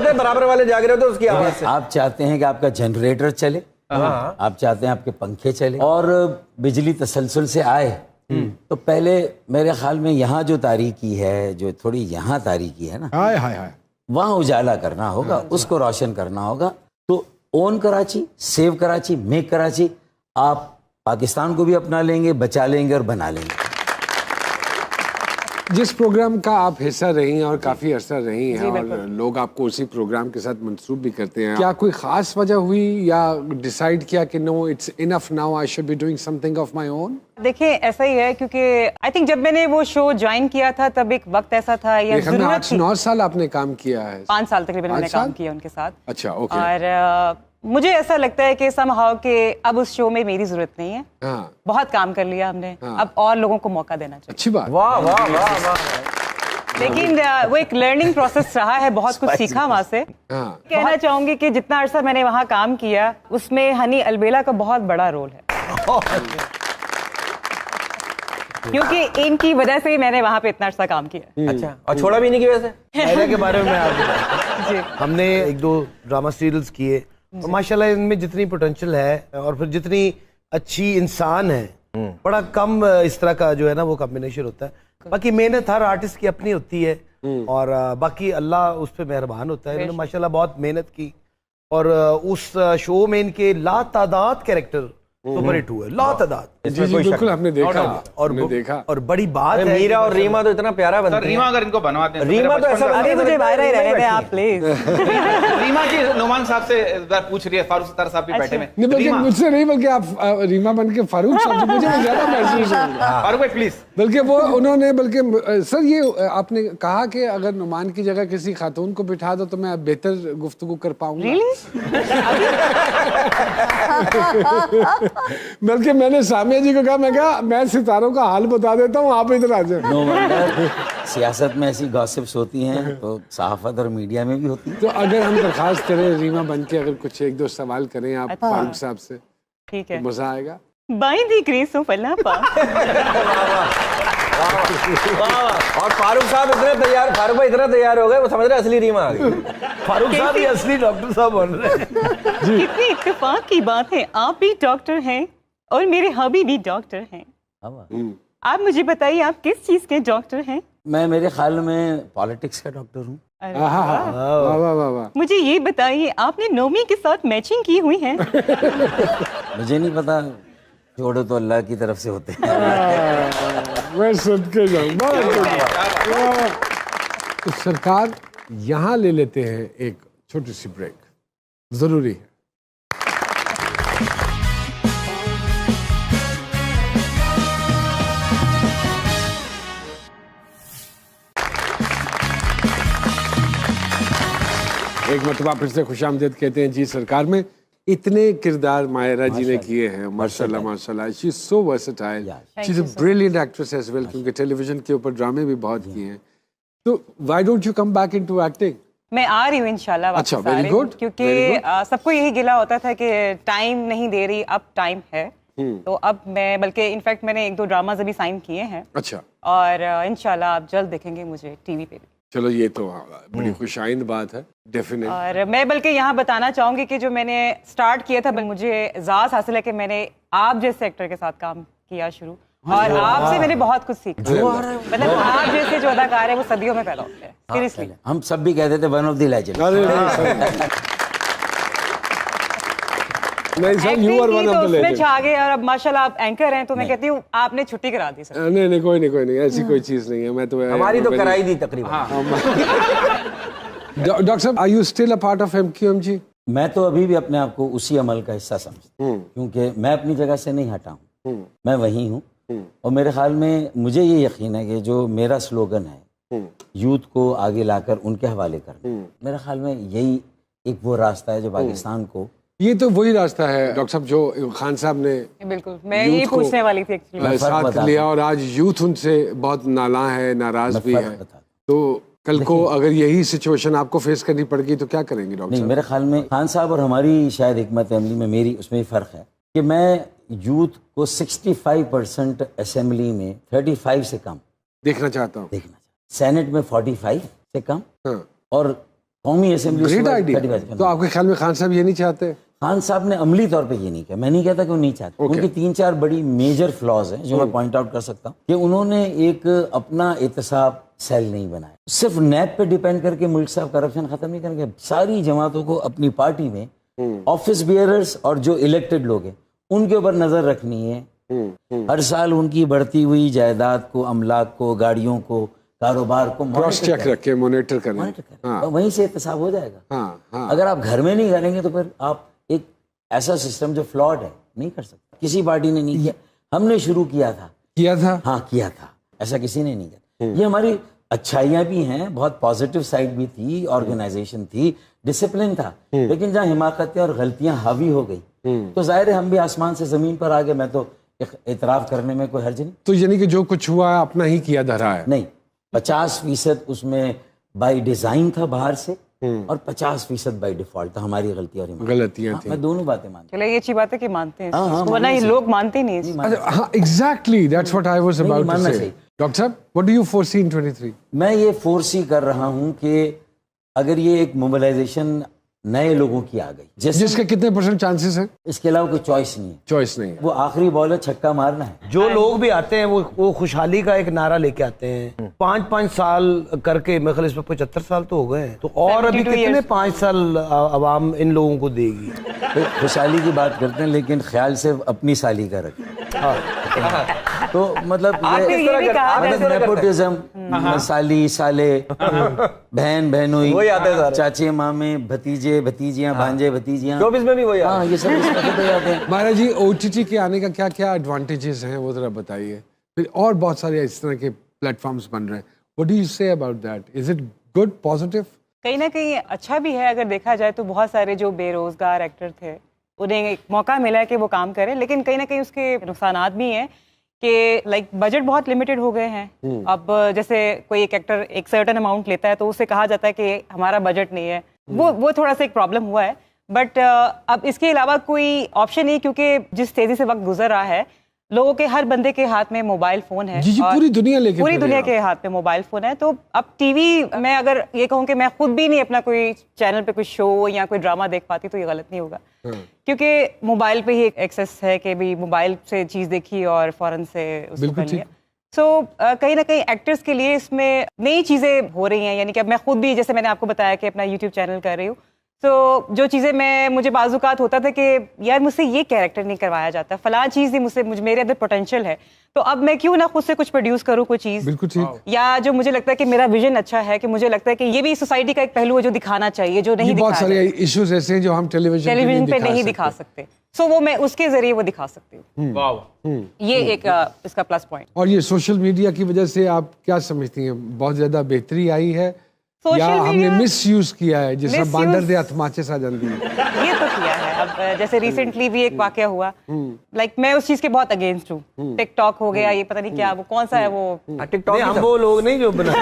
होते हैं, बराबर वाले जाग रहे होते हैं उसकी आवाज से। आप चाहते हैं कि आपका जनरेटर चले, आप चाहते हैं आपके पंखे चले और बिजली तसलसल से आए, तो पहले मेरे ख्याल में यहाँ जो तारीकी है, जो थोड़ी यहाँ तारीकी है ना, हाय हाय हाय, वहाँ उजाला करना होगा, उसको रोशन करना होगा। तो own Karachi, save Karachi, make Karachi, आप पाकिस्तान को भी अपना लेंगे, बचा लेंगे और बना लेंगे। जिस प्रोग्राम का आप हिस्सा रही हैं और काफी अरसा रही हैं और लोग आपको उसी प्रोग्राम के साथ मंसूब भी करते हैं, क्या कोई खास वजह हुई या डिसाइड किया कि no it's enough now, I should be doing something of my own? देखिए ऐसा ही है, क्योंकि आई थिंक जब मैंने वो शो ज्वाइन किया था तब एक वक्त ऐसा था या जरूरत थी। 8-9 साल आपने काम किया है? 5 साल तकरीबन मैंने काम किया उनके साथ। अच्छा, ओके। और मुझे ऐसा लगता है कि समहाउ के अब उस शो में मेरी जरूरत नहीं है। बहुत काम कर लिया हमने, अब और लोगों को मौका देना चाहिए। अच्छी बात। वाह वाह वाह वाह। लेकिन वो एक लर्निंग प्रोसेस रहा है, बहुत कुछ सीखा वहाँ से। कहना चाहूंगी कि जितना अरसा मैंने वहाँ काम किया उसमें हनी अलबेला का बहुत बड़ा रोल है, क्योंकि इनकी वजह से ही मैंने वहाँ पे इतना अरसा काम किया। अच्छा, और छोड़ा भी नहीं की वजह से? मेरे के बारे में आप हमने 1-2 ड्रामा सीरियल्स किए और माशाल्लाह इनमें जितनी पोटेंशियल है और फिर जितनी अच्छी इंसान है, बड़ा कम इस तरह का जो है ना वो कॉम्बिनेशन होता है। बाकी मेहनत हर आर्टिस्ट की अपनी होती है और बाकी अल्लाह उस पर मेहरबान होता है। इन्होंने माशाल्लाह बहुत मेहनत की और उस शो में इनके लातादाद कैरेक्टर सुपर हिट हुए, लातादाद। जी जी बिल्कुल, आपने देखा और बड़ी बात है मीरा और रीमा तो इतना प्यारा बनते हैं। रीमा अगर इनको बनवाते हैं, रीमा तो ऐसा अरे मुझे बाहर ही रहने दें आप प्लीज। रीमा की नुमान साहब से पूछ रही है, फारूक सत्तार साहब भी बैठे में। नहीं, बल्कि मुझसे नहीं, बल्कि आप रीमा बन के फारूक साहब से मुझे ज्यादा महसूस होगा। फारूक भाई प्लीज। बल्कि वो उन्होंने सर ये आपने कहा कि अगर नुमान की जगह किसी खातून को बिठा दो तो मैं बेहतर गुफ्तगू कर पाऊंगा। बल्कि मैंने सामिया जी को कहा, मैं कहा मैं सितारों का हाल बता देता हूँ, आप इधर आ जाए। नो वंडर सियासत में ऐसी गॉसिप्स होती हैं तो सहाफत और मीडिया में भी होती हैं। तो अगर हम दरखास्त करें रीमा बन के, अगर कुछ 1-2 सवाल करें आप फारूक साहब से, ठीक है, मजा आएगा। बाई दी ग्रेस ऑफ अल्लाह पाक। और फारूक साहब इतने तैयार, फारूक भाई इतना तैयार हो गए, वो समझ रहे असली रीमा आ गई। फारूक साहब ही असली डॉक्टर साहब बन रहे हैं। कितनी इत्तेफाक की बात है, आप भी डॉक्टर हैं और मेरे हबी भी डॉक्टर हैं। आप मुझे बताइए आप किस चीज के डॉक्टर हैं? मैं मेरे ख्याल में पॉलिटिक्स का डॉक्टर हूँ। मुझे ये बताइए आपने नोमी के साथ मैचिंग की हुई है? मुझे नहीं पता, जोड़ो तो अल्लाह की तरफ से होते हैं। मैं सुन के जाऊँ। तो सरकार यहाँ ले लेते हैं एक छोटी सी ब्रेक, जरूरी है। एक मरतबा फिर से खुशामदीद कहते हैं जी सरकार में। इतने किरदार मायरा जी ने किए हैं, माशाल्लाह माशाल्लाह। She is so versatile, she is a brilliant actress as well, क्योंकि टेलीविजन के ऊपर ड्रामे भी बहुत किए हैं। तो why don't you come back into acting? मैं आ रही हूँ इंशाल्लाह वापस। अच्छा, वेरी गुड। क्योंकि सबको यही गिला होता था कि टाइम नहीं दे रही, अब टाइम है। तो अब मैं, बल्कि इनफैक्ट मैंने 1-2 ड्रामाज अभी साइन किए हैं। अच्छा। और इंशाल्लाह आप जल्द देखेंगे मुझे टीवी पे भी। चलो ये तो बड़ी खुशाइंद बात है, डेफिनेट। और मैं बल्कि यहाँ बताना चाहूंगी कि जो मैंने स्टार्ट किया था, मुझे एजाज हासिल है कि मैंने आप जैसे एक्टर के साथ काम किया शुरू, और आपसे मैंने बहुत कुछ सीखा। मतलब आप जैसे जो अदाकार है वो सदियों में पैदा होते हैं, सीरियसली। हम सब भी कहते थे वन ऑफ द लेजेंड। नहीं sir, you are one of the legend. छा गए और अब माशाल्लाह आप एंकर हैं, तो मैं कहती हूँ आपने छुट्टी करा दी सर। नहीं कोई नहीं, ऐसी कोई चीज नहीं है। मैं तो हमारी तो कराई दी तकरीबन। डॉक्टर साहब, are you still a part of MQMG? मैं तो अभी भी अपने आप को उसी अमल का हिस्सा समझता हूँ, क्योंकि मैं अपनी जगह से नहीं हटा हूँ, मैं वही हूँ। और मेरे ख्याल में मुझे ये यकीन है कि जो मेरा स्लोगन है, यूथ को आगे लाकर उनके हवाले करना, मेरे ख्याल में यही एक वो रास्ता है जो पाकिस्तान को, ये तो वही रास्ता है डॉक्टर साहब जो खान साहब ने बिल्कुल, मैं ये पूछने वाली थी एक्चुअली, साथ लिया। और आज यूथ उनसे बहुत नाला है, नाराज भी है। तो कल को अगर यही सिचुएशन आपको फेस करनी पड़ेगी तो क्या करेंगे डॉक्टर साहब? मेरे ख्याल में खान साहब और हमारी शायद हिकमत अमली में मेरी उसमें फ़र्क है कि मैं यूथ को 65% असेंबली में 35 से कम देखना चाहता हूँ, सेनेट में 45 से कम, और कौमी असेंबली ग्रेट आइडिया। तो आपके ख्याल में खान साहब ये नहीं चाहते? खान साहब ने अमली तौर पे ये नहीं किया। मैं नहीं कहता कि वो नहीं चाहते, उनकी 3-4 बड़ी मेजर फ्लॉज हैं जो मैं पॉइंट आउट कर सकता हूँ कि उन्होंने एक अपना एहतसाब सेल नहीं बनाया। सिर्फ नैब पे डिपेंड करके मुल्क साहब करप्शन खत्म नहीं करेंगे। सारी जमातों को अपनी पार्टी में ऑफिस बियरर्स और जो इलेक्टेड लोग हैं उनके ऊपर नजर रखनी है। हर साल उनकी बढ़ती हुई जायदाद को, अमलाक को, गाड़ियों को, कारोबार को क्रॉस चेक रखे, मॉनिटर करें। और वहीं से एहतसाब हो जाएगा। हाँ। अगर आप घर में नहीं करेंगे तो फिर आप एक ऐसा सिस्टम जो फ्लॉड है नहीं कर सकते। किसी पार्टी ने नहीं किया, हमने शुरू किया था। हाँ किया था, ऐसा किसी ने नहीं किया। ये हमारी अच्छाइयाँ भी हैं, बहुत पॉजिटिव साइड भी थी, ऑर्गेनाइजेशन थी, डिसिप्लिन था, लेकिन जहाँ हिमाकतें और गलतियां हावी हो गई तो जाहिर है हम भी आसमान से जमीन पर आ गए। मैं तो एतराफ करने में कोई हर्ज नहीं। तो यानी कि जो कुछ हुआ अपना ही किया धरा है? नहीं, 50% उसमें बाय डिजाइन था बाहर से और 50% बाय डिफॉल्ट था हमारी गलतियां थी। मैं दोनों बातें मानता हूं। चलो ये अच्छी बात है कि मानते हैं, वरना ये लोग मानते नहीं। हाँ, exactly, that's what I was about to say. Doctor साहब, what do you foresee in 23? मैं ये फोरसी कर रहा हूं कि अगर ये एक मोबिलाइजेशन नए लोगों की आ गई, जिसके कितने % चांसेस हैं? इसके अलावा कोई चॉइस नहीं है। चॉइस नहीं है, वो आखिरी बॉल है, छक्का मारना है। जो लोग भी आते हैं वो खुशहाली का एक नारा लेके आते हैं। 5-5 साल करके, मेरे ख्याल इसमें 75 साल तो हो गए हैं, तो और अभी कितने 5 साल आवाम इन लोगों को देगी? तो खुशहाली की बात करते हैं लेकिन ख्याल से अपनी साली का रखें। तो मतलब नेपोटिज्म, साली साले, बहन बहनोई, चाचे मामे, भतीजे भतीजियां, भांजे भतीजियां, 24 में भी वही आता है। हाँ, ये सब इसमें आते हैं। महाराज जी, OTT के आने का क्या क्या एडवांटेजेस हैं वो जरा बताइए। फिर और बहुत सारे इस तरह के प्लेटफॉर्म्स बन रहे हैं। What do you say about that? Is it good, positive? कहीं ना कहीं अच्छा भी है। अगर देखा जाए तो बहुत सारे जो बेरोजगार एक्टर थे उन्हें एक मौका मिला है कि वो काम करें, लेकिन कहीं ना कहीं उसके नुकसानात भी हैं कि लाइक बजट बहुत लिमिटेड हो गए हैं। अब जैसे कोई एक एक्टर एक सर्टेन अमाउंट लेता है तो उससे कहा जाता है कि हमारा बजट नहीं है। वो थोड़ा सा एक प्रॉब्लम हुआ है। बट अब इसके अलावा कोई ऑप्शन नहीं, क्योंकि जिस तेजी से वक्त गुजर रहा है, लोगों के हर बंदे के हाथ में मोबाइल फोन है। जी, पूरी दुनिया के हाथ में मोबाइल फोन है। तो अब टीवी में अगर ये कहूँ कि मैं खुद भी नहीं अपना कोई चैनल पे कोई शो या कोई ड्रामा देख पाती तो ये गलत नहीं होगा, क्योंकि मोबाइल पे ही एक एक्सेस है कि भी मोबाइल से चीज देखी और फौरन से उसको कर लिया। सो कहीं ना कहीं एक्टर्स के लिए इसमें नई चीजें हो रही हैं। यानी कि अब मैं खुद भी, जैसे मैंने आपको बताया कि अपना यूट्यूब चैनल कर रही हूँ, तो जो चीज़ें मुझे बाजुकात होता था कि यार मुझसे ये कैरेक्टर नहीं करवाया जाता, फलां चीज़ ही मुझे मेरे अंदर पोटेंशियल है, तो अब मैं क्यों ना खुद से कुछ प्रोड्यूस करूँ कोई चीज़। बिल्कुल ठीक। या जो मुझे लगता है कि मेरा विजन अच्छा है, कि मुझे लगता है कि ये भी सोसाइटी का एक पहलू है जो दिखाना चाहिए, जो नहीं बहुत सारे इश्यूज ऐसे हैं जो हम टेलीविजन पे नहीं दिखा सकते। सो वो मैं उसके जरिए वो दिखा सकती हूँ। ये एक इसका प्लस पॉइंट। और ये सोशल मीडिया की वजह से आप क्या समझती हैं, बहुत ज्यादा बेहतरी आई है या हमने मिस यूज किया है, जिससे बांदर दे अथमाचे सा जाती है? ये तो किया है। अब जैसे रिसेंटली भी एक वाकया हुआ, लाइक मैं उस चीज के बहुत अगेंस्ट हूँ। टिकटॉक हो गया, ये पता नहीं क्या, वो कौन सा है वो, टिकटॉक हम वो लोग नहीं जो बना